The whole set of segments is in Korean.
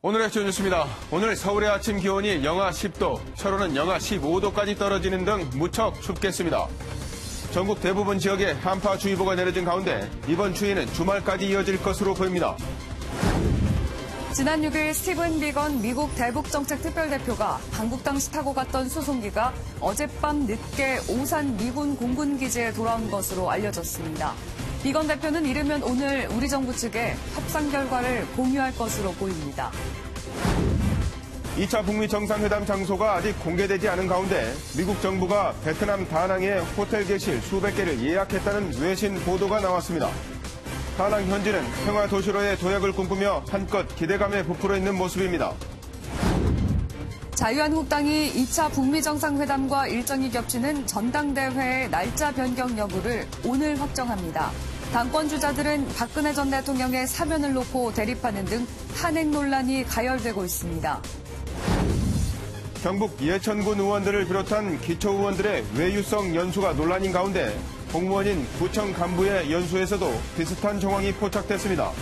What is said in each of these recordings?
오늘의 주요 뉴스입니다. 오늘 서울의 아침 기온이 영하 10도, 철원은 영하 15도까지 떨어지는 등 무척 춥겠습니다. 전국 대부분 지역에 한파주의보가 내려진 가운데 이번 추위는 주말까지 이어질 것으로 보입니다. 지난 6일 스티븐 비건 미국 대북정책특별대표가 한국당시 타고 갔던 수송기가 어젯밤 늦게 오산 미군 공군기지에 돌아온 것으로 알려졌습니다. 비건 대표는 이르면 오늘 우리 정부 측에 협상 결과를 공유할 것으로 보입니다. 2차 북미 정상회담 장소가 아직 공개되지 않은 가운데 미국 정부가 베트남 다낭에 호텔 객실 수백 개를 예약했다는 외신 보도가 나왔습니다. 다낭 현지는 평화도시로의 도약을 꿈꾸며 한껏 기대감에 부풀어 있는 모습입니다. 자유한국당이 2차 북미 정상회담과 일정이 겹치는 전당대회의 날짜 변경 여부를 오늘 확정합니다. 당권 주자들은 박근혜 전 대통령의 사면을 놓고 대립하는 등 탄핵 논란이 가열되고 있습니다. 경북 예천군 의원들을 비롯한 기초의원들의 외유성 연수가 논란인 가운데 공무원인 구청 간부의 연수에서도 비슷한 정황이 포착됐습니다.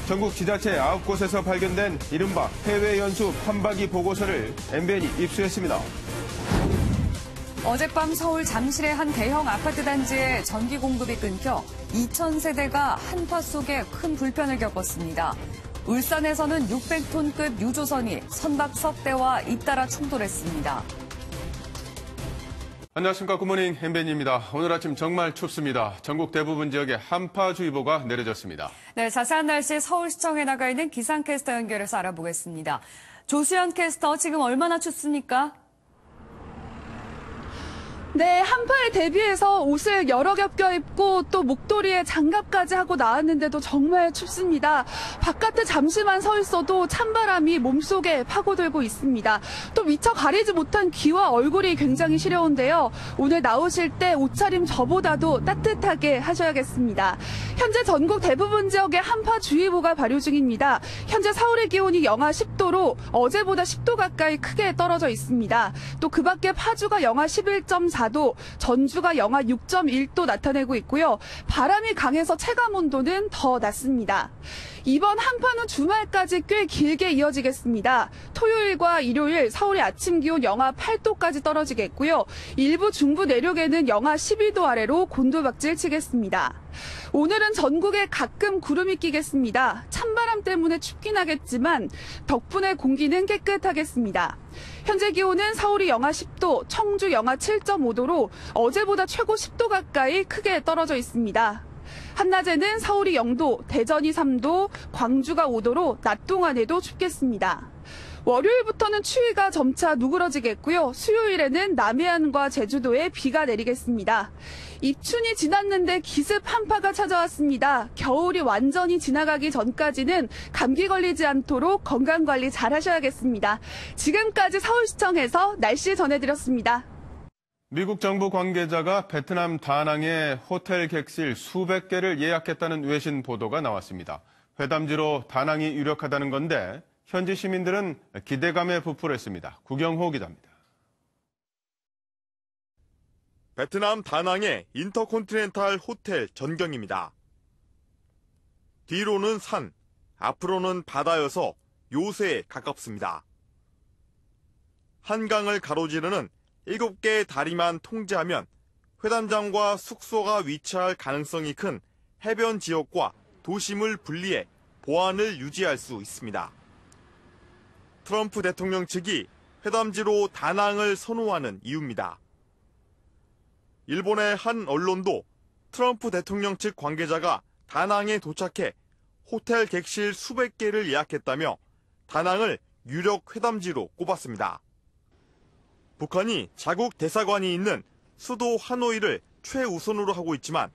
전국 지자체 9곳에서 발견된 이른바 해외 연수 판박이 보고서를 MBN이 입수했습니다. 어젯밤 서울 잠실의 한 대형 아파트 단지에 전기 공급이 끊겨 2,000세대가 한파 속에 큰 불편을 겪었습니다. 울산에서는 600톤급 유조선이 선박 석 대와 잇따라 충돌했습니다. 안녕하십니까. 굿모닝 MBN입니다. 오늘 아침 정말 춥습니다. 전국 대부분 지역에 한파주의보가 내려졌습니다. 네, 자세한 날씨 서울시청에 나가 있는 기상캐스터 연결해서 알아보겠습니다. 조수연 캐스터, 지금 얼마나 춥습니까? 네, 한파에 대비해서 옷을 여러 겹 껴입고 또 목도리에 장갑까지 하고 나왔는데도 정말 춥습니다. 바깥에 잠시만 서 있어도 찬바람이 몸속에 파고들고 있습니다. 또 미처 가리지 못한 귀와 얼굴이 굉장히 시려운데요. 오늘 나오실 때 옷차림 저보다도 따뜻하게 하셔야겠습니다. 현재 전국 대부분 지역에 한파주의보가 발효 중입니다. 현재 서울의 기온이 영하 10도로 어제보다 10도 가까이 크게 떨어져 있습니다. 또 그 밖에 파주가 영하 11.4도, 전주가 영하 6.1도 나타내고 있고요. 바람이 강해서 체감온도는 더 낮습니다. 이번 한파는 주말까지 꽤 길게 이어지겠습니다. 토요일과 일요일 서울의 아침 기온 영하 8도까지 떨어지겠고요. 일부 중부 내륙에는 영하 12도 아래로 곤두박질 치겠습니다. 오늘은 전국에 가끔 구름이 끼겠습니다. 찬바람 때문에 춥긴 하겠지만 덕분에 공기는 깨끗하겠습니다. 현재 기온은 서울이 영하 10도, 청주 영하 7.5도로 어제보다 최고 10도 가까이 크게 떨어져 있습니다. 한낮에는 서울이 0도, 대전이 3도, 광주가 5도로 낮 동안에도 춥겠습니다. 월요일부터는 추위가 점차 누그러지겠고요. 수요일에는 남해안과 제주도에 비가 내리겠습니다. 입춘이 지났는데 기습 한파가 찾아왔습니다. 겨울이 완전히 지나가기 전까지는 감기 걸리지 않도록 건강관리 잘 하셔야겠습니다. 지금까지 서울시청에서 날씨 전해드렸습니다. 미국 정부 관계자가 베트남 다낭에 호텔 객실 수백 개를 예약했다는 외신 보도가 나왔습니다. 회담지로 다낭이 유력하다는 건데 현지 시민들은 기대감에 부풀었습니다. 구경호 기자입니다. 베트남 다낭의 인터콘티넨탈 호텔 전경입니다. 뒤로는 산, 앞으로는 바다여서 요새에 가깝습니다. 한강을 가로지르는 7개의 다리만 통제하면 회담장과 숙소가 위치할 가능성이 큰 해변 지역과 도심을 분리해 보안을 유지할 수 있습니다. 트럼프 대통령 측이 회담지로 다낭을 선호하는 이유입니다. 일본의 한 언론도 트럼프 대통령 측 관계자가 다낭에 도착해 호텔 객실 수백 개를 예약했다며 다낭을 유력 회담지로 꼽았습니다. 북한이 자국 대사관이 있는 수도 하노이를 최우선으로 하고 있지만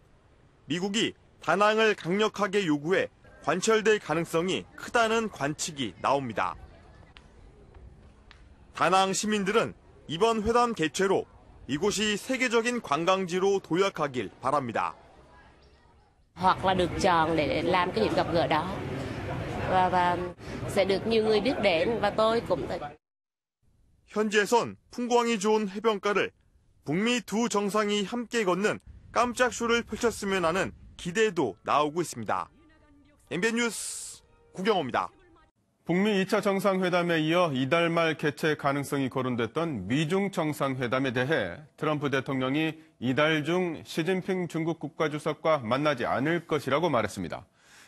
미국이 다낭을 강력하게 요구해 관철될 가능성이 크다는 관측이 나옵니다. 다낭 시민들은 이번 회담 개최로 이곳이 세계적인 관광지로 도약하길 바랍니다. hoặc là được chọn để làm cái dịp gặp gỡ đó và sẽ được nhiều người biết đến và tôi cũng 현지에선 풍광이 좋은 해변가를 북미 두 정상이 함께 걷는 깜짝 쇼를 펼쳤으면 하는 기대도 나오고 있습니다. MBN 뉴스 구경호입니다. 북미 2차 정상회담에 이어 이달 말 개최 가능성이 거론됐던 미중 정상회담에 대해 트럼프 대통령이 이달 중 시진핑 중국 국가주석과 만나지 않을 것이라고 말했습니다.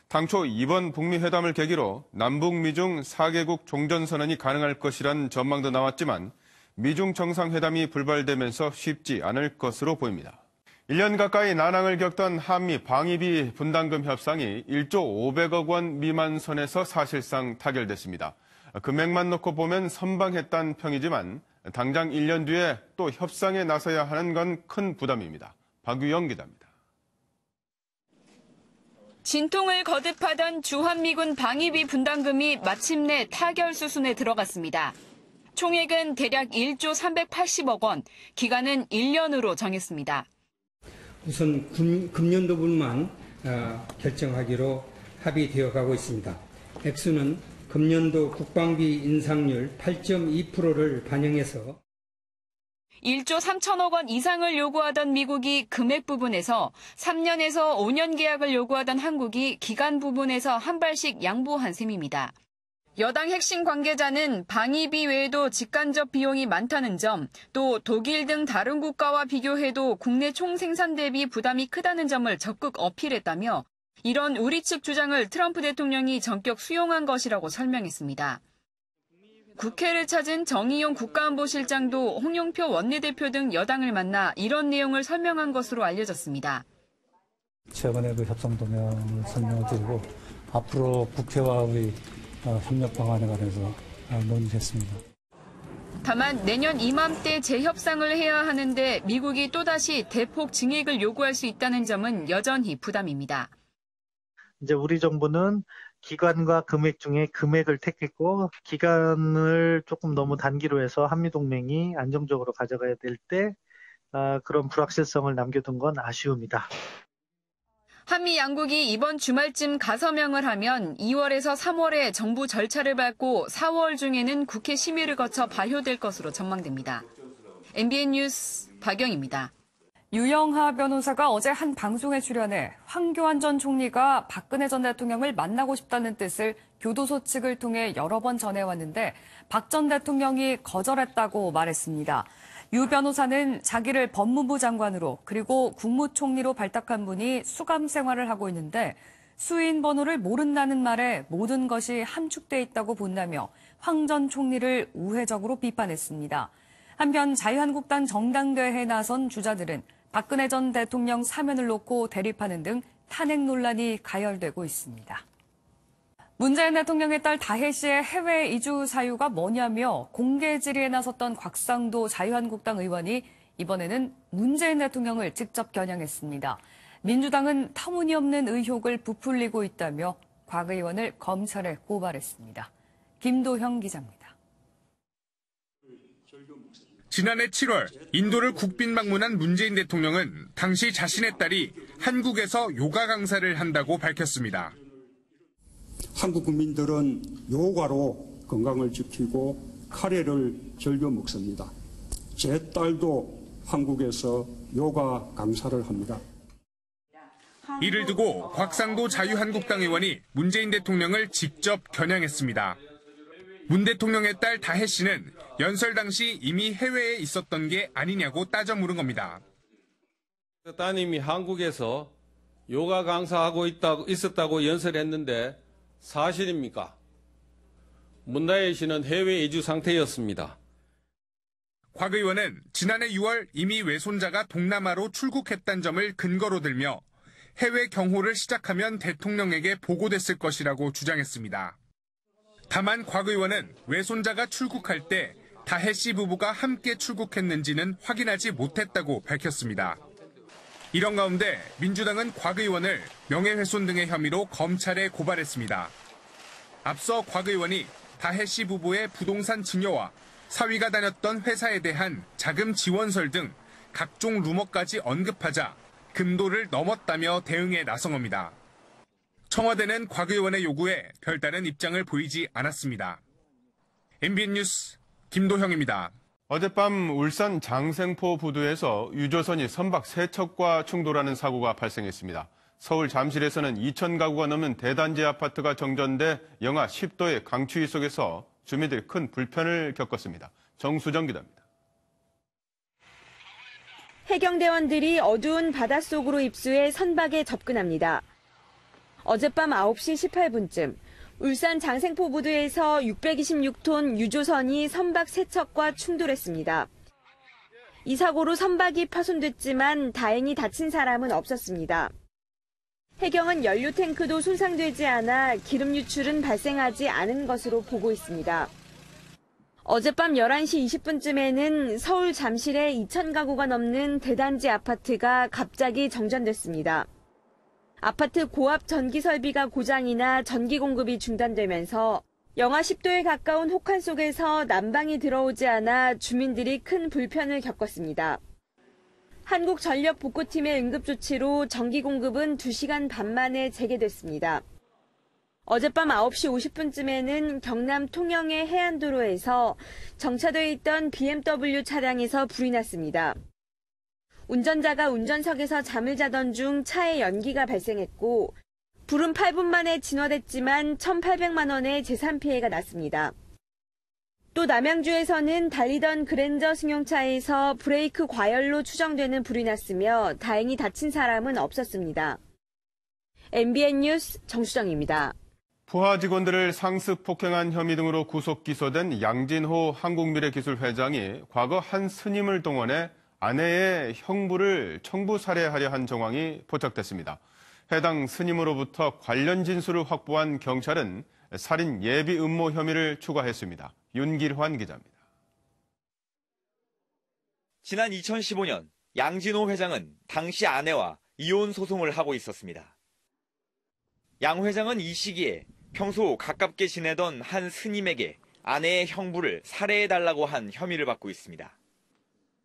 당초 이번 북미 회담을 계기로 남북 미중 4개국 종전선언이 가능할 것이란 전망도 나왔지만 미중 정상회담이 불발되면서 쉽지 않을 것으로 보입니다. 1년 가까이 난항을 겪던 한미 방위비 분담금 협상이 1조 500억 원 미만 선에서 사실상 타결됐습니다. 금액만 놓고 보면 선방했다는 평이지만 당장 1년 뒤에 또 협상에 나서야 하는 건 큰 부담입니다. 박유영 기자입니다. 진통을 거듭하던 주한미군 방위비 분담금이 마침내 타결 수순에 들어갔습니다. 총액은 대략 1조 380억 원, 기간은 1년으로 정했습니다. 우선 금년도분만 결정하기로 합의되어 가고 있습니다. 액수는 금년도 국방비 인상률 8.2%를 반영해서 1조 3천억 원 이상을 요구하던 미국이 금액 부분에서 3년에서 5년 계약을 요구하던 한국이 기간 부분에서 한 발씩 양보한 셈입니다. 여당 핵심 관계자는 방위비 외에도 직간접 비용이 많다는 점, 또 독일 등 다른 국가와 비교해도 국내 총생산 대비 부담이 크다는 점을 적극 어필했다며 이런 우리 측 주장을 트럼프 대통령이 전격 수용한 것이라고 설명했습니다. 국회를 찾은 정의용 국가안보실장도 홍영표 원내대표 등 여당을 만나 이런 내용을 설명한 것으로 알려졌습니다. 최근에 그 협상 동향을 설명을 드리고 앞으로 국회와의 협력 방안에 관해서 논의했습니다. 다만 내년 이맘때 재협상을 해야 하는데 미국이 또다시 대폭 증액을 요구할 수 있다는 점은 여전히 부담입니다. 이제 우리 정부는 기간과 금액 중에 금액을 택했고 기간을 조금 너무 단기로 해서 한미동맹이 안정적으로 가져가야 될 때 그런 불확실성을 남겨둔 건 아쉬움이다. 한미 양국이 이번 주말쯤 가서명을 하면 2월에서 3월에 정부 절차를 밟고 4월 중에는 국회 심의를 거쳐 발효될 것으로 전망됩니다. MBN 뉴스 박영입니다. 유영하 변호사가 어제 한 방송에 출연해 황교안 전 총리가 박근혜 전 대통령을 만나고 싶다는 뜻을 교도소 측을 통해 여러 번 전해왔는데 박 전 대통령이 거절했다고 말했습니다. 유 변호사는 자기를 법무부 장관으로 그리고 국무총리로 발탁한 분이 수감 생활을 하고 있는데 수인 번호를 모른다는 말에 모든 것이 함축돼 있다고 본다며 황 전 총리를 우회적으로 비판했습니다. 한편 자유한국당 정당대회에 나선 주자들은 박근혜 전 대통령 사면을 놓고 대립하는 등 탄핵 논란이 가열되고 있습니다. 문재인 대통령의 딸 다혜 씨의 해외 이주 사유가 뭐냐며 공개 질의에 나섰던 곽상도 자유한국당 의원이 이번에는 문재인 대통령을 직접 겨냥했습니다. 민주당은 터무니없는 의혹을 부풀리고 있다며 곽 의원을 검찰에 고발했습니다. 김도형 기자입니다. 지난해 7월 인도를 국빈 방문한 문재인 대통령은 당시 자신의 딸이 한국에서 요가 강사를 한다고 밝혔습니다. 한국 국민들은 요가로 건강을 지키고 카레를 즐겨 먹습니다. 제 딸도 한국에서 요가 강사를 합니다. 이를 두고 곽상도 자유한국당 의원이 문재인 대통령을 직접 겨냥했습니다. 문 대통령의 딸 다혜 씨는 연설 당시 이미 해외에 있었던 게 아니냐고 따져 물은 겁니다. 따님이 한국에서 요가 강사하고 있었다고 연설했는데 사실입니까? 문다혜 씨는 해외 이주 상태였습니다. 곽 의원은 지난해 6월 이미 외손자가 동남아로 출국했다는 점을 근거로 들며 해외 경호를 시작하면 대통령에게 보고됐을 것이라고 주장했습니다. 다만 곽 의원은 외손자가 출국할 때 다혜 씨 부부가 함께 출국했는지는 확인하지 못했다고 밝혔습니다. 이런 가운데 민주당은 곽 의원을 명예훼손 등의 혐의로 검찰에 고발했습니다. 앞서 곽 의원이 다혜 씨 부부의 부동산 증여와 사위가 다녔던 회사에 대한 자금 지원설 등 각종 루머까지 언급하자 금도를 넘었다며 대응에 나선 겁니다. 청와대는 곽 의원의 요구에 별다른 입장을 보이지 않았습니다. MBN 뉴스 김도형입니다. 어젯밤 울산 장생포 부두에서 유조선이 선박 3척과 충돌하는 사고가 발생했습니다. 서울 잠실에서는 2,000가구가 넘는 대단지 아파트가 정전돼 영하 10도의 강추위 속에서 주민들이 큰 불편을 겪었습니다. 정수정 기자입니다. 해경대원들이 어두운 바닷속으로 입수해 선박에 접근합니다. 어젯밤 9시 18분쯤 울산 장생포부두에서 626톤 유조선이 선박 3척과 충돌했습니다. 이 사고로 선박이 파손됐지만 다행히 다친 사람은 없었습니다. 해경은 연료 탱크도 손상되지 않아 기름 유출은 발생하지 않은 것으로 보고 있습니다. 어젯밤 11시 20분쯤에는 서울 잠실에 2,000가구가 넘는 대단지 아파트가 갑자기 정전됐습니다. 아파트 고압 전기 설비가 고장이나 전기 공급이 중단되면서 영하 10도에 가까운 혹한 속에서 난방이 들어오지 않아 주민들이 큰 불편을 겪었습니다. 한국전력 복구팀의 응급조치로 전기 공급은 2시간 반 만에 재개됐습니다. 어젯밤 9시 50분쯤에는 경남 통영의 해안도로에서 정차돼 있던 BMW 차량에서 불이 났습니다. 운전자가 운전석에서 잠을 자던 중 차에 연기가 발생했고 불은 8분 만에 진화됐지만 1,800만 원의 재산 피해가 났습니다. 또 남양주에서는 달리던 그랜저 승용차에서 브레이크 과열로 추정되는 불이 났으며 다행히 다친 사람은 없었습니다. MBN 뉴스 정수정입니다. 부하 직원들을 상습 폭행한 혐의 등으로 구속 기소된 양진호 한국미래기술 회장이 과거 한 스님을 동원해 아내의 형부를 청부 살해하려 한 정황이 포착됐습니다. 해당 스님으로부터 관련 진술을 확보한 경찰은 살인 예비 음모 혐의를 추가했습니다. 윤길환 기자입니다. 지난 2015년 양진호 회장은 당시 아내와 이혼 소송을 하고 있었습니다. 양 회장은 이 시기에 평소 가깝게 지내던 한 스님에게 아내의 형부를 살해해달라고 한 혐의를 받고 있습니다.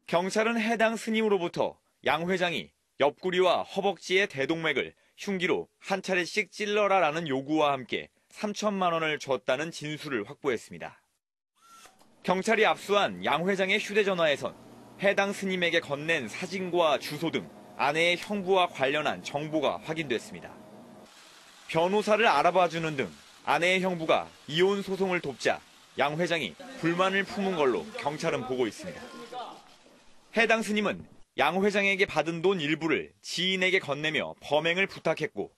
경찰은 해당 스님으로부터 양 회장이 옆구리와 허벅지의 대동맥을 흉기로 한 차례씩 찔러라라는 요구와 함께 3천만 원을 줬다는 진술을 확보했습니다. 경찰이 압수한 양 회장의 휴대전화에선 해당 스님에게 건넨 사진과 주소 등 아내의 형부와 관련한 정보가 확인됐습니다. 변호사를 알아봐주는 등 아내의 형부가 이혼 소송을 돕자 양 회장이 불만을 품은 걸로 경찰은 보고 있습니다. 해당 스님은 양 회장에게 받은 돈 일부를 지인에게 건네며 범행을 부탁했고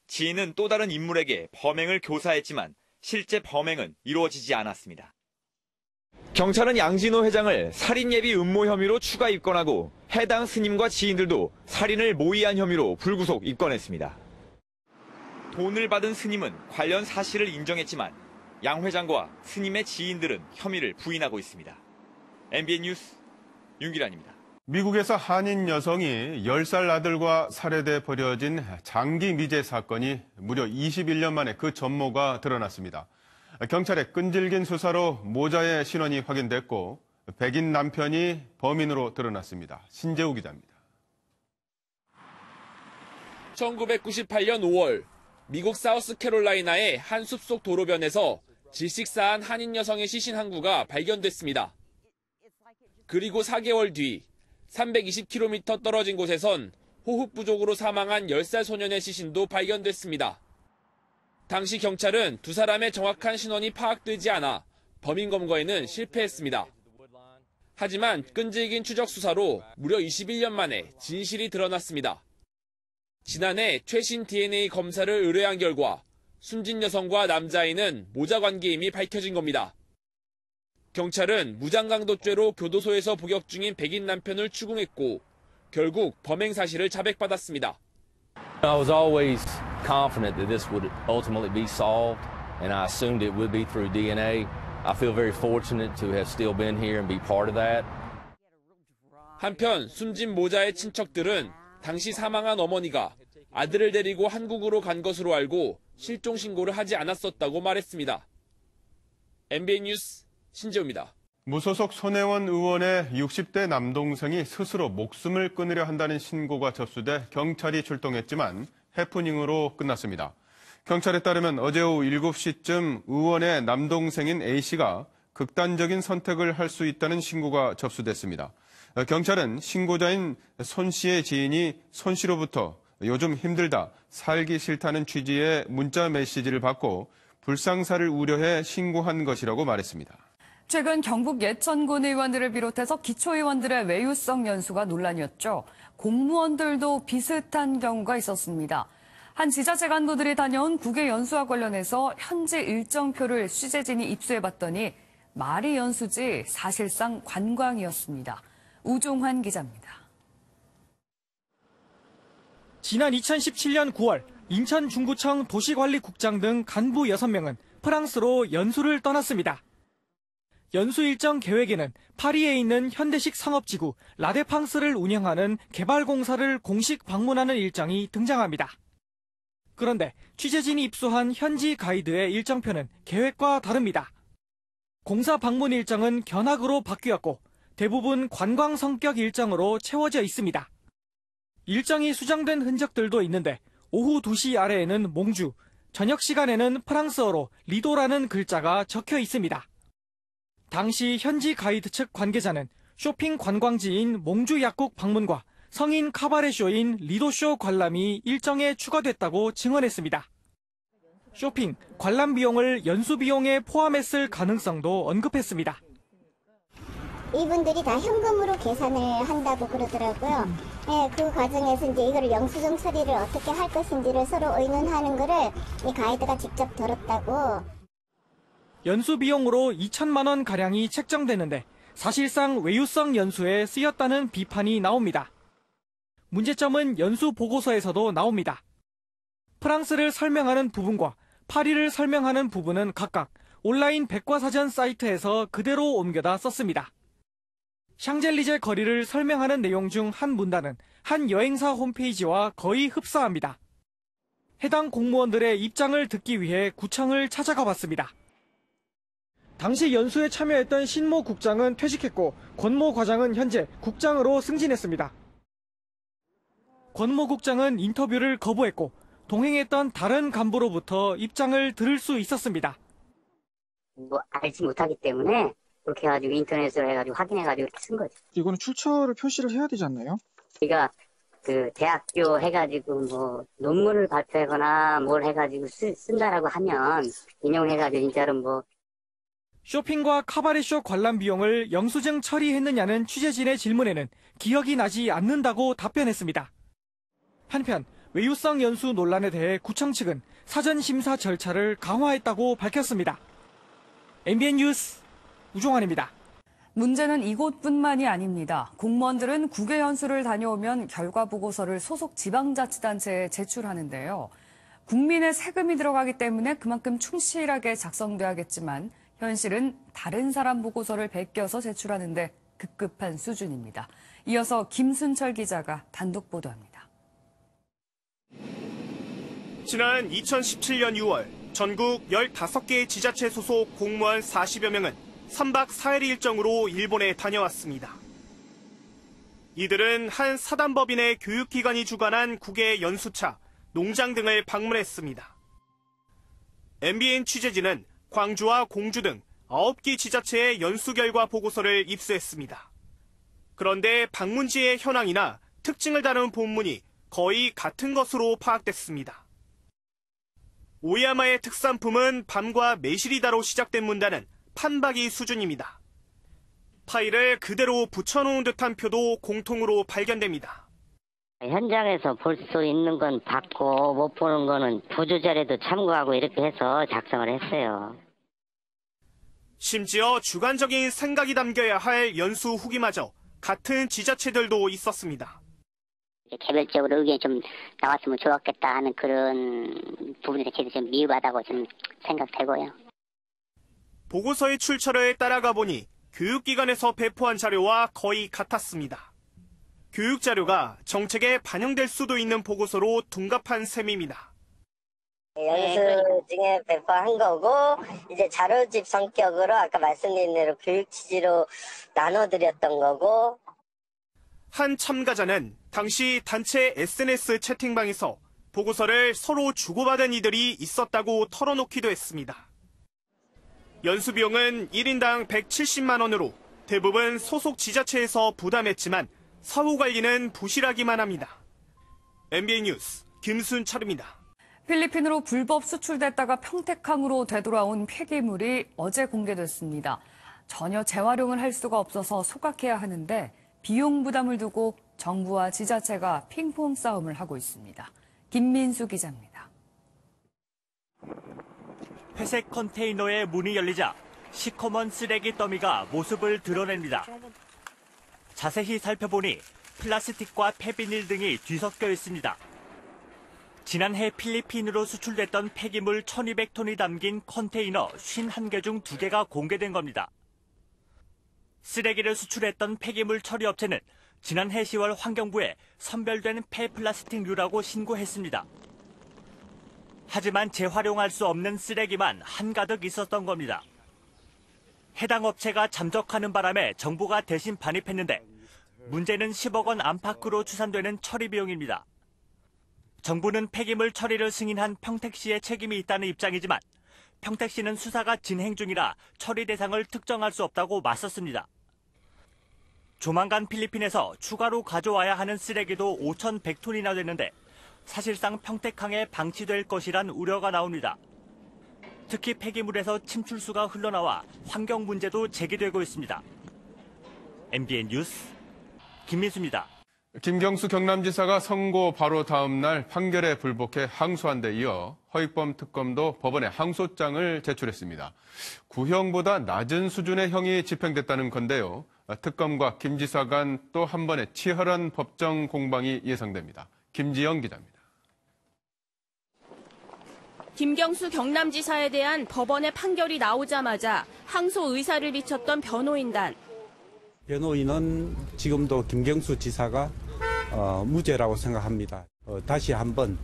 지인은 또 다른 인물에게 범행을 교사했지만 실제 범행은 이루어지지 않았습니다. 경찰은 양진호 회장을 살인 예비 음모 혐의로 추가 입건하고 해당 스님과 지인들도 살인을 모의한 혐의로 불구속 입건했습니다. 돈을 받은 스님은 관련 사실을 인정했지만 양 회장과 스님의 지인들은 혐의를 부인하고 있습니다. MBN 뉴스 윤기란입니다. 미국에서 한인 여성이 10살 아들과 살해돼 버려진 장기 미제 사건이 무려 21년 만에 그 전모가 드러났습니다. 경찰의 끈질긴 수사로 모자의 신원이 확인됐고 백인 남편이 범인으로 드러났습니다. 신재우 기자입니다. 1998년 5월 미국 사우스캐롤라이나의 한 숲속 도로변에서 질식사한 한인 여성의 시신 한 구가 발견됐습니다. 그리고 4개월 뒤 320km 떨어진 곳에선 호흡 부족으로 사망한 10살 소년의 시신도 발견됐습니다. 당시 경찰은 두 사람의 정확한 신원이 파악되지 않아 범인 검거에는 실패했습니다. 하지만 끈질긴 추적 수사로 무려 21년 만에 진실이 드러났습니다. 지난해 최신 DNA 검사를 의뢰한 결과 숨진 여성과 남자아이는 모자 관계임이 밝혀진 겁니다. 경찰은 무장강도죄로 교도소에서 복역 중인 백인 남편을 추궁했고 결국 범행 사실을 자백받았습니다. I was always confident that this would ultimately be solved, and I assumed it would be through DNA. I feel very fortunate to have still been here and be part of that. 한편 숨진 모자의 친척들은 당시 사망한 어머니가 아들을 데리고 한국으로 간 것으로 알고 실종 신고를 하지 않았었다고 말했습니다. MBN 뉴스 신재우입니다. 무소속 손혜원 의원의 60대 남동생이 스스로 목숨을 끊으려 한다는 신고가 접수돼 경찰이 출동했지만 해프닝으로 끝났습니다. 경찰에 따르면 어제 오후 7시쯤 의원의 남동생인 A씨가 극단적인 선택을 할 수 있다는 신고가 접수됐습니다. 경찰은 신고자인 손 씨의 지인이 손 씨로부터 요즘 힘들다, 살기 싫다는 취지의 문자 메시지를 받고 불상사를 우려해 신고한 것이라고 말했습니다. 최근 경북 예천군 의원들을 비롯해서 기초의원들의 외유성 연수가 논란이었죠. 공무원들도 비슷한 경우가 있었습니다. 한 지자체 간부들이 다녀온 국외 연수와 관련해서 현지 일정표를 취재진이 입수해봤더니 말이 연수지 사실상 관광이었습니다. 우종환 기자입니다. 지난 2017년 9월 인천 중구청 도시관리국장 등 간부 6명은 프랑스로 연수를 떠났습니다. 연수 일정 계획에는 파리에 있는 현대식 상업지구 라데팡스를 운영하는 개발공사를 공식 방문하는 일정이 등장합니다. 그런데 취재진이 입수한 현지 가이드의 일정표는 계획과 다릅니다. 공사 방문 일정은 견학으로 바뀌었고 대부분 관광 성격 일정으로 채워져 있습니다. 일정이 수정된 흔적들도 있는데 오후 2시 아래에는 몽주, 저녁 시간에는 프랑스어로 리도라는 글자가 적혀 있습니다. 당시 현지 가이드 측 관계자는 쇼핑 관광지인 몽주 약국 방문과 성인 카바레 쇼인 리도쇼 관람이 일정에 추가됐다고 증언했습니다. 쇼핑, 관람 비용을 연수 비용에 포함했을 가능성도 언급했습니다. 이분들이 다 현금으로 계산을 한다고 그러더라고요. 네, 그 과정에서 이제 이거를 영수증 처리를 어떻게 할 것인지를 서로 의논하는 거를 이 가이드가 직접 들었다고. 연수 비용으로 2천만 원 가량이 책정되는데 사실상 외유성 연수에 쓰였다는 비판이 나옵니다. 문제점은 연수 보고서에서도 나옵니다. 프랑스를 설명하는 부분과 파리를 설명하는 부분은 각각 온라인 백과사전 사이트에서 그대로 옮겨다 썼습니다. 샹젤리제 거리를 설명하는 내용 중 한 문단은 한 여행사 홈페이지와 거의 흡사합니다. 해당 공무원들의 입장을 듣기 위해 구청을 찾아가 봤습니다. 당시 연수에 참여했던 신모 국장은 퇴직했고 권모 과장은 현재 국장으로 승진했습니다. 권모 국장은 인터뷰를 거부했고 동행했던 다른 간부로부터 입장을 들을 수 있었습니다. 알지 못하기 때문에 그렇게 해가지고 인터넷으로 해가지고 확인해가지고 이렇게 쓴 거죠. 이거는 출처를 표시를 해야 되지 않나요? 우리가 그 대학교 해가지고 뭐 논문을 발표하거나 뭘 해가지고 쓴다라고 하면 인용해가지고 진짜로 뭐. 쇼핑과 카바레쇼 관람 비용을 영수증 처리했느냐는 취재진의 질문에는 기억이 나지 않는다고 답변했습니다. 한편 외유성 연수 논란에 대해 구청 측은 사전 심사 절차를 강화했다고 밝혔습니다. MBN 뉴스 우종환입니다. 문제는 이곳뿐만이 아닙니다. 공무원들은 국외 연수를 다녀오면 결과 보고서를 소속 지방자치단체에 제출하는데요. 국민의 세금이 들어가기 때문에 그만큼 충실하게 작성돼야겠지만 현실은 다른 사람 보고서를 베껴서 제출하는데 급급한 수준입니다. 이어서 김순철 기자가 단독 보도합니다. 지난 2017년 6월 전국 15개의 지자체 소속 공무원 40여 명은 3박 4일 일정으로 일본에 다녀왔습니다. 이들은 한 사단법인의 교육기관이 주관한 국외 연수차, 농장 등을 방문했습니다. MBN 취재진은 광주와 공주 등 9개 지자체의 연수 결과 보고서를 입수했습니다. 그런데 방문지의 현황이나 특징을 다룬 본문이 거의 같은 것으로 파악됐습니다. 오야마의 특산품은 밤과 매실이다로 시작된 문단은 판박이 수준입니다. 파일을 그대로 붙여놓은 듯한 표도 공통으로 발견됩니다. 현장에서 볼 수 있는 건 받고 못 보는 거는 부주자료도 참고하고 이렇게 해서 작성을 했어요. 심지어 주관적인 생각이 담겨야 할 연수 후기마저 같은 지자체들도 있었습니다. 개별적으로 의견이 좀 나왔으면 좋았겠다 하는 그런 부분에 대해서 좀 미흡하다고 좀 생각되고요. 보고서의 출처를 따라가 보니 교육기관에서 배포한 자료와 거의 같았습니다. 교육자료가 정책에 반영될 수도 있는 보고서로 둔갑한 셈입니다. 연수 중에 배포한 거고 이제 자료집 성격으로 아까 말씀드린 대로 교육 취지로 나눠드렸던 거고. 한 참가자는 당시 단체 SNS 채팅방에서 보고서를 서로 주고받은 이들이 있었다고 털어놓기도 했습니다. 연수 비용은 1인당 170만 원으로 대부분 소속 지자체에서 부담했지만 사후 관리는 부실하기만 합니다. MBN 뉴스 김순철입니다. 필리핀으로 불법 수출됐다가 평택항으로 되돌아온 폐기물이 어제 공개됐습니다. 전혀 재활용을 할 수가 없어서 소각해야 하는데 비용 부담을 두고 정부와 지자체가 핑퐁 싸움을 하고 있습니다. 김민수 기자입니다. 회색 컨테이너의 문이 열리자 시커먼 쓰레기 더미가 모습을 드러냅니다. 자세히 살펴보니 플라스틱과 폐비닐 등이 뒤섞여 있습니다. 지난해 필리핀으로 수출됐던 폐기물 1200톤이 담긴 컨테이너 51개 중 2개가 공개된 겁니다. 쓰레기를 수출했던 폐기물 처리 업체는 지난해 10월 환경부에 선별된 폐플라스틱류라고 신고했습니다. 하지만 재활용할 수 없는 쓰레기만 한가득 있었던 겁니다. 해당 업체가 잠적하는 바람에 정부가 대신 반입했는데 문제는 10억 원 안팎으로 추산되는 처리 비용입니다. 정부는 폐기물 처리를 승인한 평택시의 책임이 있다는 입장이지만 평택시는 수사가 진행 중이라 처리 대상을 특정할 수 없다고 맞섰습니다. 조만간 필리핀에서 추가로 가져와야 하는 쓰레기도 5,100톤이나 되는데 사실상 평택항에 방치될 것이란 우려가 나옵니다. 특히 폐기물에서 침출수가 흘러나와 환경 문제도 제기되고 있습니다. MBN 뉴스 김민수입니다. 김경수 경남지사가 선고 바로 다음 날 판결에 불복해 항소한 데 이어 허익범 특검도 법원에 항소장을 제출했습니다. 구형보다 낮은 수준의 형이 집행됐다는 건데요. 특검과 김 지사 간 또 한 번의 치열한 법정 공방이 예상됩니다. 김지영 기자입니다. 김경수 경남지사에 대한 법원의 판결이 나오자마자 항소 의사를 비쳤던 변호인단. 변호인은 지금도 김경수 지사가 무죄라고 생각합니다. 다시 한번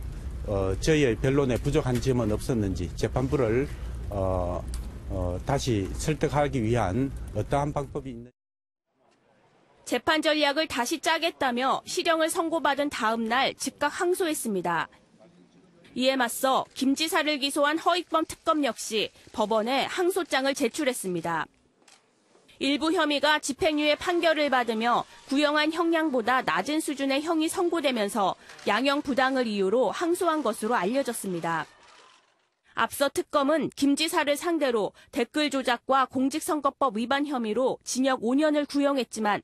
저희의 변론에 부족한 점은 없었는지 재판부를 다시 설득하기 위한 어떠한 방법이 있는지. 재판 전략을 다시 짜겠다며 실형을 선고받은 다음 날 즉각 항소했습니다. 이에 맞서 김 지사를 기소한 허익범 특검 역시 법원에 항소장을 제출했습니다. 일부 혐의가 집행유예 판결을 받으며 구형한 형량보다 낮은 수준의 형이 선고되면서 양형 부당을 이유로 항소한 것으로 알려졌습니다. 앞서 특검은 김 지사를 상대로 댓글 조작과 공직선거법 위반 혐의로 징역 5년을 구형했지만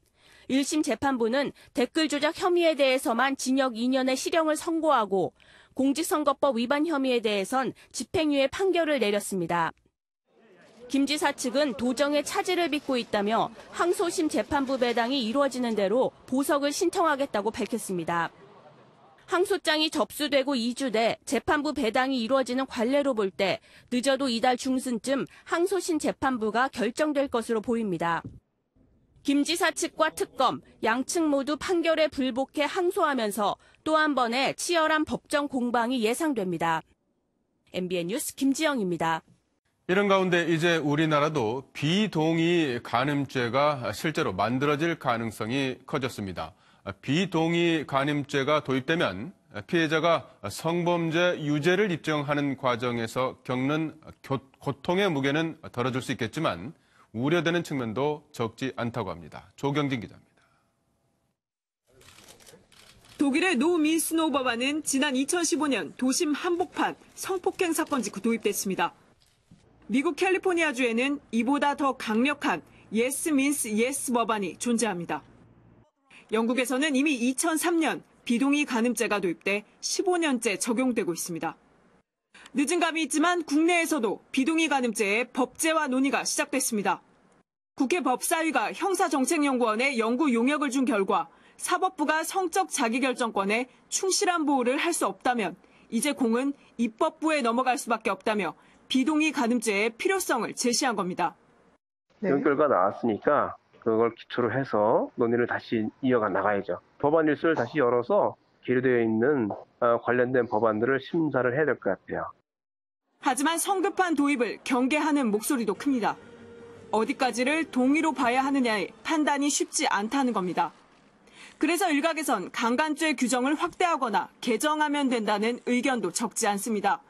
1심 재판부는 댓글 조작 혐의에 대해서만 징역 2년의 실형을 선고하고 공직선거법 위반 혐의에 대해선 집행유예 판결을 내렸습니다. 김 지사 측은 도정의 차질을 빚고 있다며 항소심 재판부 배당이 이루어지는 대로 보석을 신청하겠다고 밝혔습니다. 항소장이 접수되고 2주 내 재판부 배당이 이루어지는 관례로 볼 때 늦어도 이달 중순쯤 항소심 재판부가 결정될 것으로 보입니다. 김 지사 측과 특검, 양측 모두 판결에 불복해 항소하면서 또 한 번의 치열한 법정 공방이 예상됩니다. MBN 뉴스 김지영입니다. 이런 가운데 이제 우리나라도 비동의 간음죄가 실제로 만들어질 가능성이 커졌습니다. 비동의 간음죄가 도입되면 피해자가 성범죄 유죄를 입증하는 과정에서 겪는 고통의 무게는 덜어줄 수 있겠지만 우려되는 측면도 적지 않다고 합니다. 조경진 기자입니다. 독일의 노민스노 법안은 지난 2015년 도심 한복판 성폭행 사건 직후 도입됐습니다. 미국 캘리포니아주에는 이보다 더 강력한 Yes means yes 법안이 존재합니다. 영국에서는 이미 2003년 비동의 간음죄가 도입돼 15년째 적용되고 있습니다. 늦은 감이 있지만 국내에서도 비동의 간음죄의 법제화 논의가 시작됐습니다. 국회 법사위가 형사정책연구원에 연구 용역을 준 결과 사법부가 성적 자기결정권에 충실한 보호를 할 수 없다면 이제 공은 입법부에 넘어갈 수밖에 없다며 비동의 간음죄의 필요성을 제시한 겁니다. 이런 결과가 나왔으니까 그걸 기초로 해서 논의를 다시 이어가 나가야죠. 법안 일수를 다시 열어서 계류되어 있는 관련된 법안들을 심사를 해야 될 것 같아요. 하지만 성급한 도입을 경계하는 목소리도 큽니다. 어디까지를 동의로 봐야 하느냐의 판단이 쉽지 않다는 겁니다. 그래서 일각에선 강간죄 규정을 확대하거나 개정하면 된다는 의견도 적지 않습니다.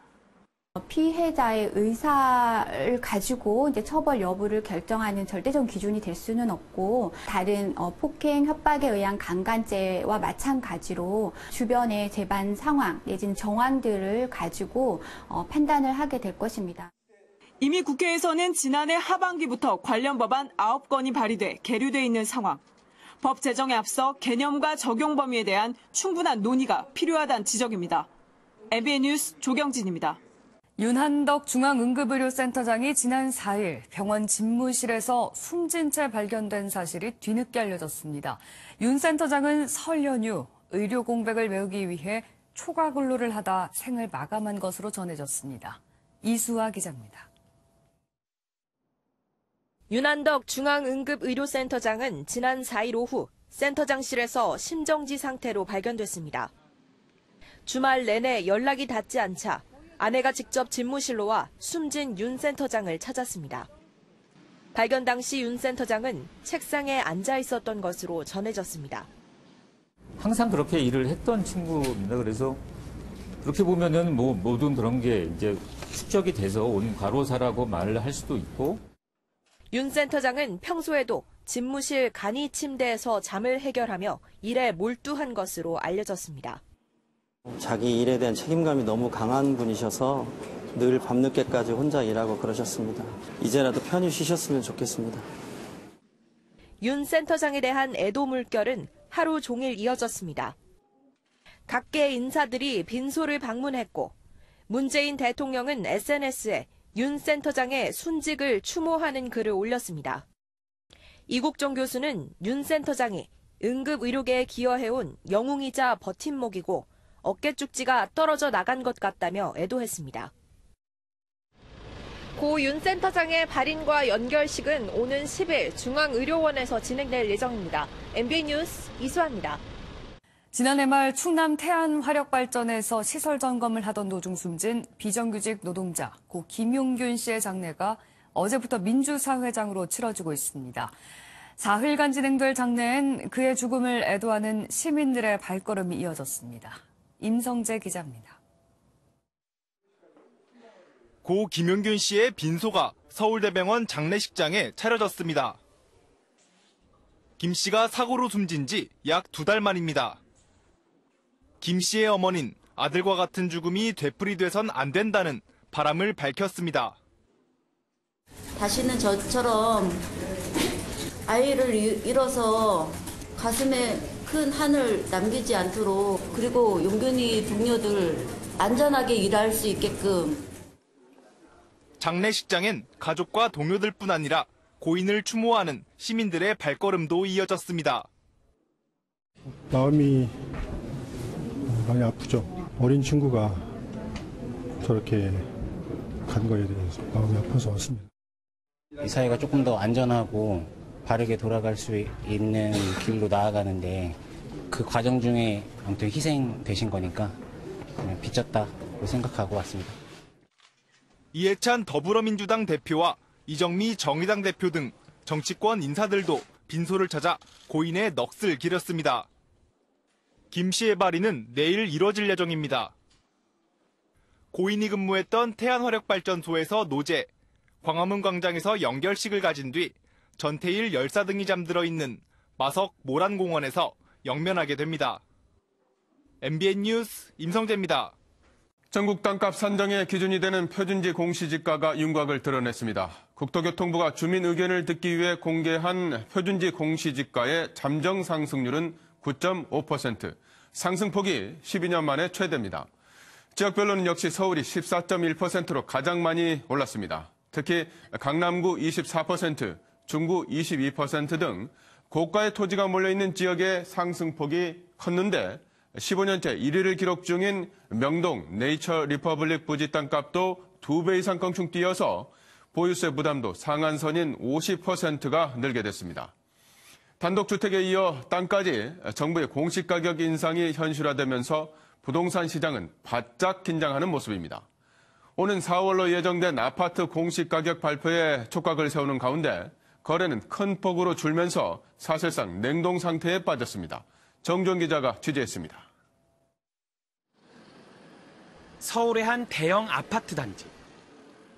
피해자의 의사를 가지고 이제 처벌 여부를 결정하는 절대적 기준이 될 수는 없고, 다른 폭행, 협박에 의한 강간죄와 마찬가지로 주변의 재반 상황 내지는 정황들을 가지고 판단을 하게 될 것입니다. 이미 국회에서는 지난해 하반기부터 관련 법안 9건이 발의돼 계류돼 있는 상황. 법 제정에 앞서 개념과 적용 범위에 대한 충분한 논의가 필요하다는 지적입니다. MBN 뉴스 조경진입니다. 윤한덕 중앙응급의료센터장이 지난 4일 병원 집무실에서 숨진 채 발견된 사실이 뒤늦게 알려졌습니다. 윤 센터장은 설 연휴 의료 공백을 메우기 위해 초과 근로를 하다 생을 마감한 것으로 전해졌습니다. 이수아 기자입니다. 윤한덕 중앙응급의료센터장은 지난 4일 오후 센터장실에서 심정지 상태로 발견됐습니다. 주말 내내 연락이 닿지 않자 아내가 직접 집무실로 와 숨진 윤 센터장을 찾았습니다. 발견 당시 윤 센터장은 책상에 앉아 있었던 것으로 전해졌습니다. 항상 그렇게 일을 했던 친구입니다. 그래서 그렇게 보면은 모든 그런 게 이제 축적이 돼서 온 과로사라고 말을 할 수도 있고. 윤 센터장은 평소에도 집무실 간이 침대에서 잠을 해결하며 일에 몰두한 것으로 알려졌습니다. 자기 일에 대한 책임감이 너무 강한 분이셔서 늘 밤늦게까지 혼자 일하고 그러셨습니다. 이제라도 편히 쉬셨으면 좋겠습니다. 윤 센터장에 대한 애도 물결은 하루 종일 이어졌습니다. 각계 인사들이 빈소를 방문했고 문재인 대통령은 SNS에 윤 센터장의 순직을 추모하는 글을 올렸습니다. 이국종 교수는 윤 센터장이 응급의료계에 기여해온 영웅이자 버팀목이고 어깨축지가 떨어져 나간 것 같다며 애도했습니다. 고 윤 센터장의 발인과 연결식은 오는 10일 중앙의료원에서 진행될 예정입니다. MBN 뉴스 이수아입니다. 지난해 말 충남 태안화력발전에서 시설 점검을 하던 도중 숨진 비정규직 노동자 고 김용균 씨의 장례가 어제부터 민주사회장으로 치러지고 있습니다. 사흘간 진행될 장례엔 그의 죽음을 애도하는 시민들의 발걸음이 이어졌습니다. 임성재 기자입니다. 고 김용균 씨의 빈소가 서울대병원 장례식장에 차려졌습니다. 김 씨가 사고로 숨진 지 약 2달 만입니다. 김 씨의 어머니는 아들과 같은 죽음이 되풀이돼선 안 된다는 바람을 밝혔습니다. 다시는 저처럼 아이를 잃어서 가슴에 큰 한을 남기지 않도록, 그리고 용균이 동료들 안전하게 일할 수 있게끔. 장례식장엔 가족과 동료들뿐 아니라 고인을 추모하는 시민들의 발걸음도 이어졌습니다. 마음이 많이 아프죠. 어린 친구가 저렇게 간 거에 대해서 마음이 아파서 왔습니다. 이 사회가 조금 더 안전하고 바르게 돌아갈 수 있는 길로 나아가는데 그 과정 중에 아무튼 희생되신 거니까 그냥 빚졌다고 생각하고 왔습니다. 이해찬 더불어민주당 대표와 이정미 정의당 대표 등 정치권 인사들도 빈소를 찾아 고인의 넋을 기렸습니다. 김 씨의 발인은 내일 이뤄질 예정입니다. 고인이 근무했던 태안화력발전소에서 노제, 광화문 광장에서 연결식을 가진 뒤 전태일 열사 등이 잠들어 있는 마석 모란공원에서 영면하게 됩니다. MBN 뉴스 임성재입니다. 전국 땅값 산정의 기준이 되는 표준지 공시지가가 윤곽을 드러냈습니다. 국토교통부가 주민 의견을 듣기 위해 공개한 표준지 공시지가의 잠정 상승률은 9.5%, 상승폭이 12년 만에 최대입니다. 지역별로는 역시 서울이 14.1%로 가장 많이 올랐습니다. 특히 강남구 24%, 중구 22% 등 고가의 토지가 몰려있는 지역의 상승폭이 컸는데 15년째 1위를 기록 중인 명동 네이처 리퍼블릭 부지 땅값도 2배 이상 껑충 뛰어서 보유세 부담도 상한선인 50%가 늘게 됐습니다. 단독주택에 이어 땅까지 정부의 공시가격 인상이 현실화되면서 부동산 시장은 바짝 긴장하는 모습입니다. 오는 4월로 예정된 아파트 공시가격 발표에 촉각을 세우는 가운데 거래는 큰 폭으로 줄면서 사실상 냉동 상태에 빠졌습니다. 정종 기자가 취재했습니다. 서울의 한 대형 아파트 단지.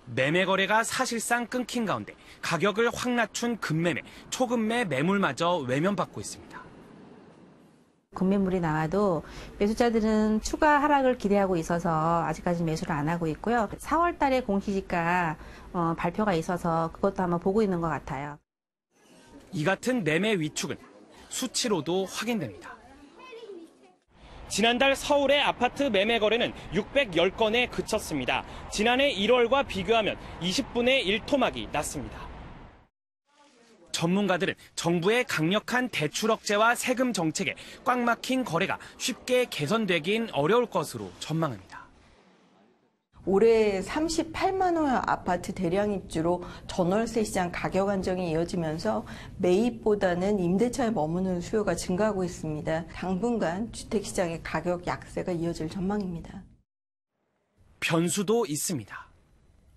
매매 거래가 사실상 끊긴 가운데 가격을 확 낮춘 급매매, 초급매 매물마저 외면받고 있습니다. 급매물이 나와도 매수자들은 추가 하락을 기대하고 있어서 아직까지 매수를 안 하고 있고요. 4월 달에 공시지가 발표가 있어서 그것도 한번 보고 있는 것 같아요. 이 같은 매매 위축은 수치로도 확인됩니다. 지난달 서울의 아파트 매매 거래는 610건에 그쳤습니다. 지난해 1월과 비교하면 20분의 1 토막이 났습니다. 전문가들은 정부의 강력한 대출 억제와 세금 정책에 꽉 막힌 거래가 쉽게 개선되긴 어려울 것으로 전망합니다. 올해 38만 호 아파트 대량 입주로 전월세 시장 가격 안정이 이어지면서 매입보다는 임대차에 머무는 수요가 증가하고 있습니다. 당분간 주택시장의 가격 약세가 이어질 전망입니다. 변수도 있습니다.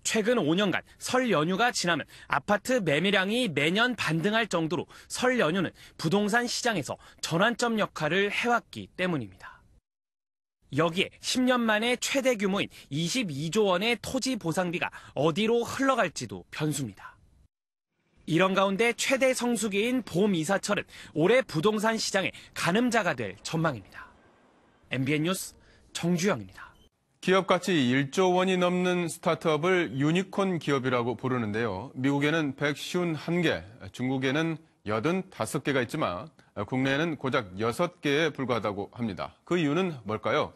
최근 5년간 설 연휴가 지나면 아파트 매매량이 매년 반등할 정도로 설 연휴는 부동산 시장에서 전환점 역할을 해왔기 때문입니다. 여기에 10년 만에 최대 규모인 22조 원의 토지 보상비가 어디로 흘러갈지도 변수입니다. 이런 가운데 최대 성수기인 봄이사철은 올해 부동산 시장의 가늠자가 될 전망입니다. MBN 뉴스 정주영입니다. 기업 가치 1조 원이 넘는 스타트업을 유니콘 기업이라고 부르는데요. 미국에는 151개, 중국에는 85개가 있지만 국내에는 고작 6개에 불과하다고 합니다. 그 이유는 뭘까요?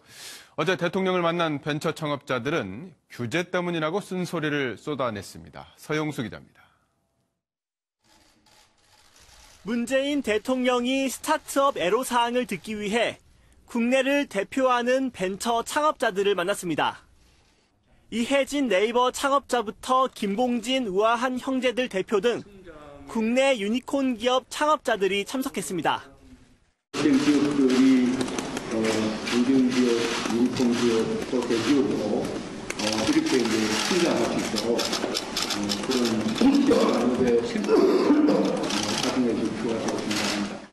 어제 대통령을 만난 벤처 창업자들은 규제 때문이라고 쓴소리를 쏟아냈습니다. 서영수 기자입니다. 문재인 대통령이 스타트업 애로사항을 듣기 위해 국내를 대표하는 벤처 창업자들을 만났습니다. 이혜진 네이버 창업자부터 김봉진 우아한 형제들 대표 등 국내 유니콘 기업 창업자들이 참석했습니다. 기업들이 중견 기업, 유니콘 기업, 또 대기업으로 이렇게 성장할 수 있도록 그런 기업의 활동해 줄 필요가 있다고 생각합니다.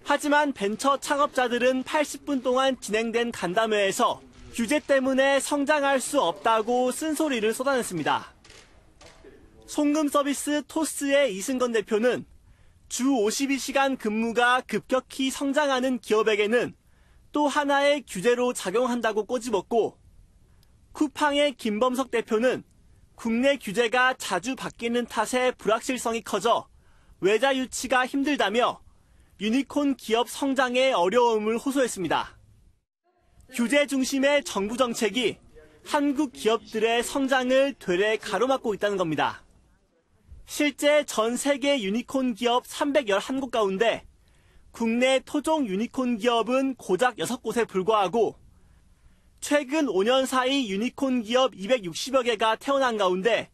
하지만 벤처 창업자들은 80분 동안 진행된 간담회에서 규제 때문에 성장할 수 없다고 쓴소리를 쏟아냈습니다. 송금 서비스 토스의 이승건 대표는 주 52시간 근무가 급격히 성장하는 기업에게는 또 하나의 규제로 작용한다고 꼬집었고, 쿠팡의 김범석 대표는 국내 규제가 자주 바뀌는 탓에 불확실성이 커져 외자 유치가 힘들다며 유니콘 기업 성장에 어려움을 호소했습니다. 규제 중심의 정부 정책이 한국 기업들의 성장을 되레 가로막고 있다는 겁니다. 실제 전 세계 유니콘 기업 311곳 가운데 국내 토종 유니콘 기업은 고작 6곳에 불과하고, 최근 5년 사이 유니콘 기업 260여 개가 태어난 가운데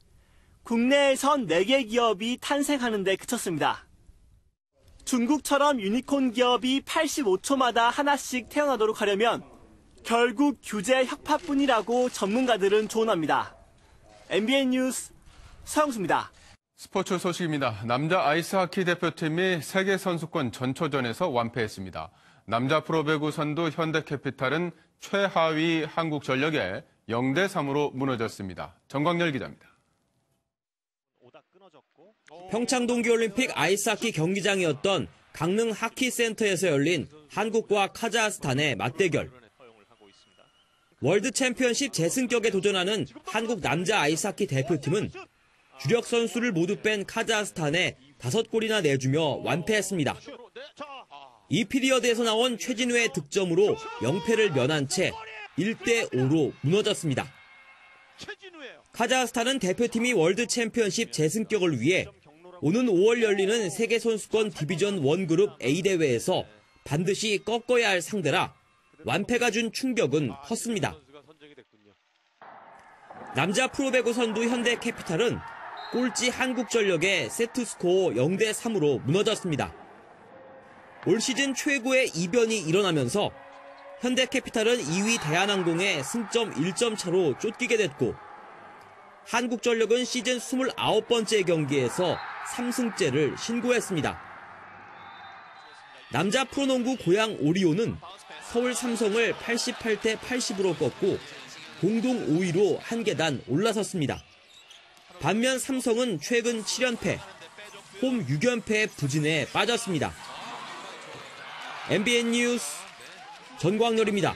국내에선 4개 기업이 탄생하는 데 그쳤습니다. 중국처럼 유니콘 기업이 85초마다 하나씩 태어나도록 하려면 결국 규제 혁파뿐이라고 전문가들은 조언합니다. MBN 뉴스 서영수입니다. 스포츠 소식입니다. 남자 아이스하키 대표팀이 세계선수권 전초전에서 완패했습니다. 남자 프로배구 선두 현대캐피탈은 최하위 한국전력에 0대3으로 무너졌습니다. 정광열 기자입니다. 평창 동계올림픽 아이스하키 경기장이었던 강릉 하키센터에서 열린 한국과 카자흐스탄의 맞대결. 월드 챔피언십 재승격에 도전하는 한국 남자 아이스하키 대표팀은 주력 선수를 모두 뺀 카자흐스탄에 5골이나 내주며 완패했습니다. 이 피리어드에서 나온 최진우의 득점으로 0패를 면한 채 1대5로 무너졌습니다. 카자흐스탄은 대표팀이 월드 챔피언십 재승격을 위해 오는 5월 열리는 세계선수권 디비전 1 그룹 A 대회에서 반드시 꺾어야 할 상대라 완패가 준 충격은 컸습니다. 남자 프로배구 선두 현대캐피탈은 꼴찌 한국전력에 세트스코어 0대3으로 무너졌습니다. 올 시즌 최고의 이변이 일어나면서 현대캐피탈은 2위 대한항공에 승점 1점 차로 쫓기게 됐고, 한국전력은 시즌 29번째 경기에서 3승째를 신고했습니다. 남자 프로농구 고양 오리온은 서울 삼성을 88대 80으로 꺾고 공동 5위로 한 계단 올라섰습니다. 반면 삼성은 최근 7연패, 홈 6연패의 부진에 빠졌습니다. MBN 뉴스 전광렬입니다.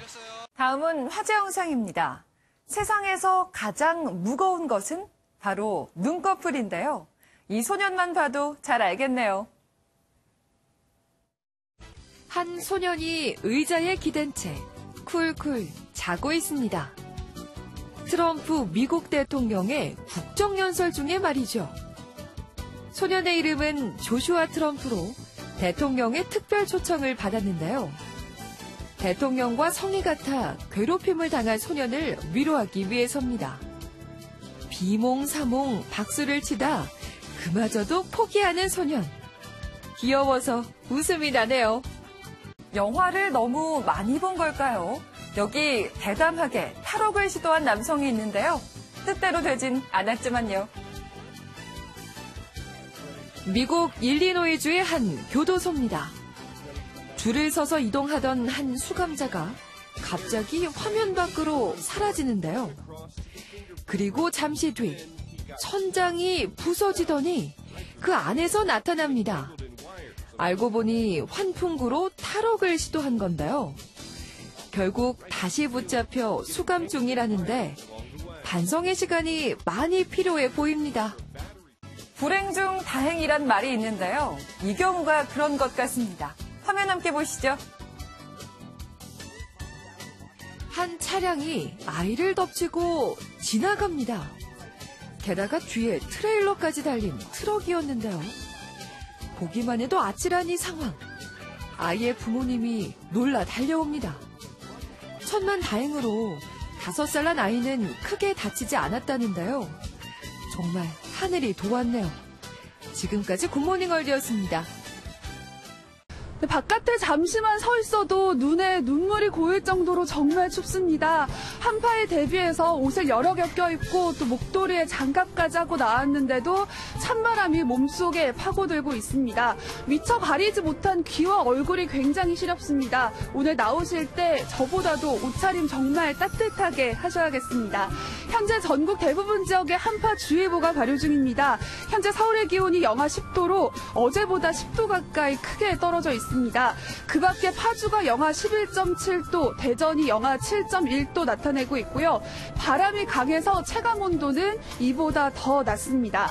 다음은 화제 영상입니다. 세상에서 가장 무거운 것은 바로 눈꺼풀인데요. 이 소년만 봐도 잘 알겠네요. 한 소년이 의자에 기댄 채 쿨쿨 자고 있습니다. 트럼프 미국 대통령의 국정연설 중에 말이죠. 소년의 이름은 조슈아 트럼프로 대통령의 특별 초청을 받았는데요. 대통령과 성이 같아 괴롭힘을 당한 소년을 위로하기 위해서입니다. 비몽사몽 박수를 치다 그마저도 포기하는 소년. 귀여워서 웃음이 나네요. 영화를 너무 많이 본 걸까요? 여기 대담하게 탈옥을 시도한 남성이 있는데요. 뜻대로 되진 않았지만요. 미국 일리노이주의 한 교도소입니다. 줄을 서서 이동하던 한 수감자가 갑자기 화면 밖으로 사라지는데요. 그리고 잠시 뒤 천장이 부서지더니 그 안에서 나타납니다. 알고 보니 환풍구로 탈옥을 시도한 건데요. 결국 다시 붙잡혀 수감 중이라는데 반성의 시간이 많이 필요해 보입니다. 불행 중 다행이란 말이 있는데요. 이 경우가 그런 것 같습니다. 화면 함께 보시죠. 한 차량이 아이를 덮치고 지나갑니다. 게다가 뒤에 트레일러까지 달린 트럭이었는데요. 보기만 해도 아찔한 이 상황. 아이의 부모님이 놀라 달려옵니다. 천만다행으로 5살 난 아이는 크게 다치지 않았다는데요. 정말 하늘이 도왔네요. 지금까지 굿모닝 월드였습니다. 바깥에 잠시만 서 있어도 눈에 눈물이 고일 정도로 정말 춥습니다. 한파에 대비해서 옷을 여러 겹 껴입고 또 목도리에 장갑까지 하고 나왔는데도 찬바람이 몸속에 파고들고 있습니다. 미처 가리지 못한 귀와 얼굴이 굉장히 시렵습니다. 오늘 나오실 때 저보다도 옷차림 정말 따뜻하게 하셔야겠습니다. 현재 전국 대부분 지역에 한파주의보가 발효 중입니다. 현재 서울의 기온이 영하 10도로 어제보다 10도 가까이 크게 떨어져 있습니다. 그 밖에 파주가 영하 11.7도, 대전이 영하 7.1도 나타내고 있고요. 바람이 강해서 체감온도는 이보다 더 낮습니다.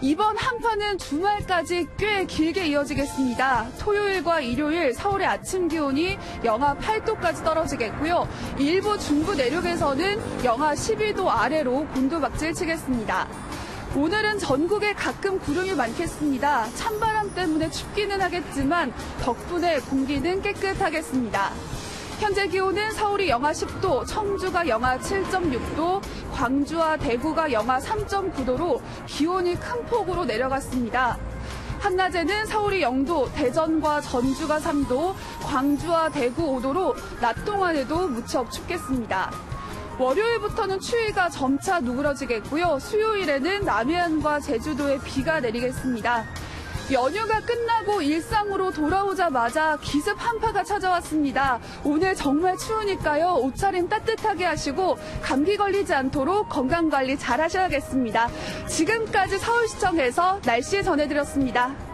이번 한파는 주말까지 꽤 길게 이어지겠습니다. 토요일과 일요일 서울의 아침 기온이 영하 8도까지 떨어지겠고요. 일부 중부 내륙에서는 영하 12도 아래로 곤두박질 치겠습니다. 오늘은 전국에 가끔 구름이 많겠습니다. 찬바람 때문에 춥기는 하겠지만 덕분에 공기는 깨끗하겠습니다. 현재 기온은 서울이 영하 10도, 청주가 영하 7.6도, 광주와 대구가 영하 3.9도로 기온이 큰 폭으로 내려갔습니다. 한낮에는 서울이 0도, 대전과 전주가 3도, 광주와 대구 5도로 낮 동안에도 무척 춥겠습니다. 월요일부터는 추위가 점차 누그러지겠고요. 수요일에는 남해안과 제주도에 비가 내리겠습니다. 연휴가 끝나고 일상으로 돌아오자마자 기습 한파가 찾아왔습니다. 오늘 정말 추우니까요. 옷차림 따뜻하게 하시고 감기 걸리지 않도록 건강관리 잘 하셔야겠습니다. 지금까지 서울시청에서 날씨 전해드렸습니다.